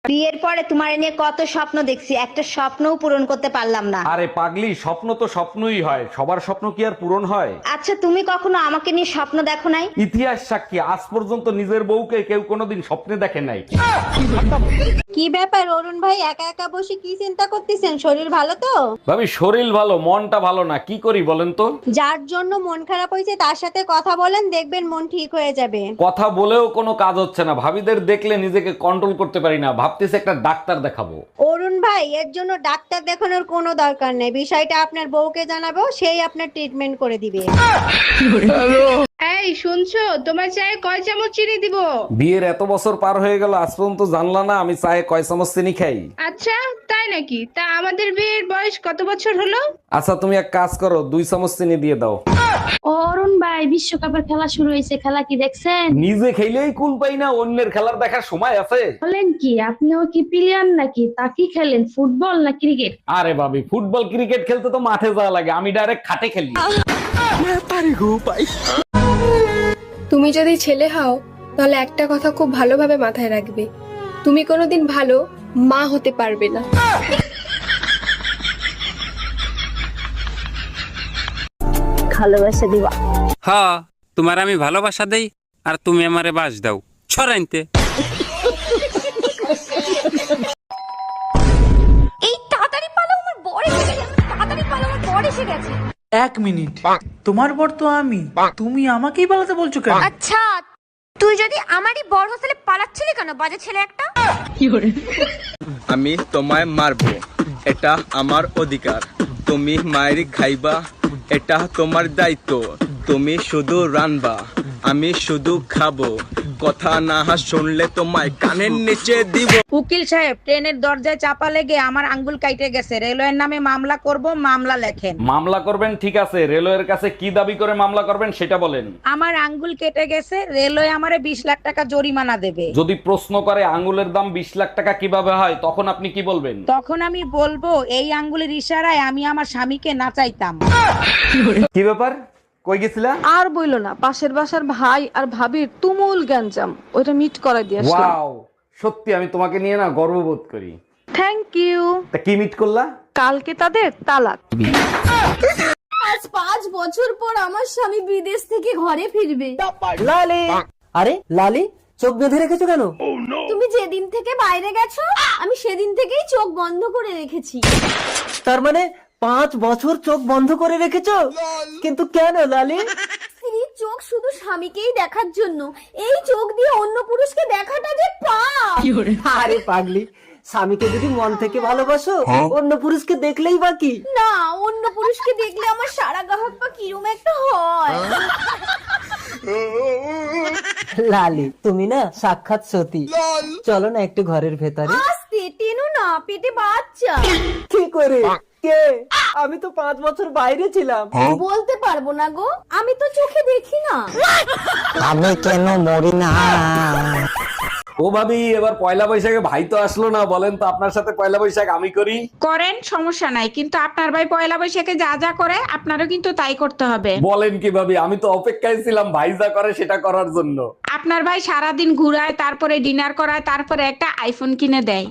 বিয়ের পরে তোমার নিয়ে কত স্বপ্ন দেখছি, একটা স্বপ্নও পূরণ করতে পারলাম না। আরে পাগলি, স্বপ্ন তো স্বপ্নই হয়, সবার স্বপ্ন কি আর পূরণ হয়? আচ্ছা, তুমি কখনো আমাকে নিয়ে স্বপ্ন দেখো নাই? ইতিহাস সাক্ষী, আজ পর্যন্ত নিজের বউকে কেউ কোনোদিন স্বপ্নে দেখে নাই। কি ব্যাপার অরুণ ভাই, একা একা বসে কি চিন্তা করতেছেন? শরীর ভালো তো? ভাবি, শরীর ভালো, মনটা ভালো না। কি করি বলেন তো? যার জন্য মন খারাপ হয়েছে তার সাথে কথা বলেন, দেখবেন মন ঠিক হয়ে যাবে। কথা বলেও কোনো কাজ হচ্ছে না। ভাবিদের দেখলে নিজেকে কন্ট্রোল করতে পারি না, ভাবতেছি একটা ডাক্তার দেখাবো। অরুণ ভাই, এর জন্য ডাক্তার দেখানোর কোনো দরকার নেই। বিষয়টা আপনার বউকে জানাবো, সেই আপনার ট্রিটমেন্ট করে দিবে। এই শুনছো, তোমার চায়ে কয় চামচ চিনি দিব? বিয়ের এত বছর পার হয়ে গেল, আজ পর্যন্ত জানলা না আমি চায়ে কয় চামচ চিনি খাই? আচ্ছা, তাই নাকি? তা আমাদের বিয়ের বয়স কত বছর হলো? আচ্ছা, তুমি এক কাজ করো, 2 চামচ চিনি দিয়ে দাও। অরুণ ভাই, বিশ্বকাপের খেলা শুরু হয়েছে, খেলা কি দেখছেন? নিজে খেলেই কুল পাই না, অন্যের খেলার দেখার সময় আছে? বলেন কি, আপনিও কি প্লেয়ার নাকি? তা কি খেলেন, ফুটবল না ক্রিকেট? আরে ভাবি, ফুটবল ক্রিকেট খেলতে তো মাঠে যাওয়া লাগে, আমি ডাইরেক্ট খাটে খেলি। তুমি যদি ছেলে হও তাহলে একটা কথা খুব ভালোভাবে মাথায় রাখবে, তুমি কোনোদিন ভালো মা হতে পারবে না। ভালোবাসা দিবা। হ্যাঁ, তোমার আমি ভালোবাসা দেই আর তুমি আমারে বাস দাও ছড়াইতে। এই তাড়াতাড়ি পালো, আমার বর এসে গেছে। তাড়াতাড়ি পালো, আমার বর এসে গেছে। 1 মিনিট, তোমার বর তো আমি, তুমি আমাকেই পালাতে বলছো কেন? আচ্ছা, তুই যদি আমারই বর হলে পালাচ্ছিলি কেন, বাজে ছেলে একটা? আমি তোমায় মারবো, এটা আমার অধিকার। তুমি মায়ের খাইবা, এটা তোমার দায়িত্ব। তুমি শুধু রানবা, আমি শুধু খাবো। কথা না শুনলে তোমায় কানের নিচে দিব। উকিল সাহেব, ট্রেনের দরজায় চাপা লেগে আমার আঙ্গুল কাইটে গেছে, রেলওয়ের নামে মামলা করব, মামলা লেখেন। মামলা করবেন, ঠিক আছে। রেলওয়ের কাছে কি দাবি করে মামলা করবেন সেটা বলেন। আমার আঙ্গুল কেটে গেছে, রেলওয়ে আমারে 20 লাখ টাকা জরিমানা দেবে। যদি প্রশ্ন করে আঙ্গুলের দাম 20 লাখ টাকা কিভাবে হয়, তখন আপনি কি বলবেন? তখন আমি বলবো, এই আঙ্গুলের ইশারায় আমি আমার স্বামীকে নাচাইতাম। কি ব্যাপার, কই গেছিলা? আর বইলো না, পাশের বাসার ভাই আর ভাবির তুমুল গ্যাঞ্জাম, ওইটা মিট করাই দিয়ে আসলাম। ওয়াও, সত্যি আমি তোমাকে নিয়ে না গর্ববোধ করি। Thank you. তা কি মিট করলা? কালকে তাদের তালাক। আজ 5 বছর পর আমার স্বামী বিদেশ থেকে ঘরে ফিরবে। লালি, আরে লালি, চোখ বেঁধে রেখেছো কেন? তুমি যেদিন থেকে বাইরে গেছো, আমি সেদিন থেকেই চোখ বন্ধ করে রেখেছি। তার মানে 5 বছর চোখ বন্ধ করে রেখেছো? কিন্তু কেন লালি? স্ত্রীর চোখ শুধু স্বামীকেই দেখার জন্য, এই চোখ দিয়ে অন্য পুরুষকে দেখাটা যে পাপ। আরে পাগলি, স্বামীকে যদি মন থেকে ভালোবাসো, অন্য পুরুষকে দেখলেই বাকি। না, অন্য পুরুষকে দেখলে আমার সারা গাহক পা কিরম একটা হয়। লালি, তুমি না সাক্ষাৎ সতী। চলো না একটু ঘরের ভেতরে। আস্তে টেনো না, পেটে বাচ্চা। কি করে? কে? আমি তো 5 বছর বাইরে ছিলাম। বলতে পারবো না গো, আমি তো চোখে দেখি না। আমি কেন মরি না? ও ভাবি, এবার পয়লা বৈশাখে ভাই তো আসলো না, বলেন তো আপনার সাথে পয়লা বৈশাখ আমি করি? করেন, সমস্যা নাই, কিন্তু আপনার ভাই পয়লা বৈশাখে যা যা করে আপনারও কিন্তু তাই করতে হবে। বলেন কি ভাবি, আমি তো অপেক্ষায় ছিলাম ভাই যা করে সেটা করার জন্য। আপনার ভাই সারাদিন ঘুরায়, তারপরে ডিনার করায়, তারপরে একটা আইফোন কিনে দেয়।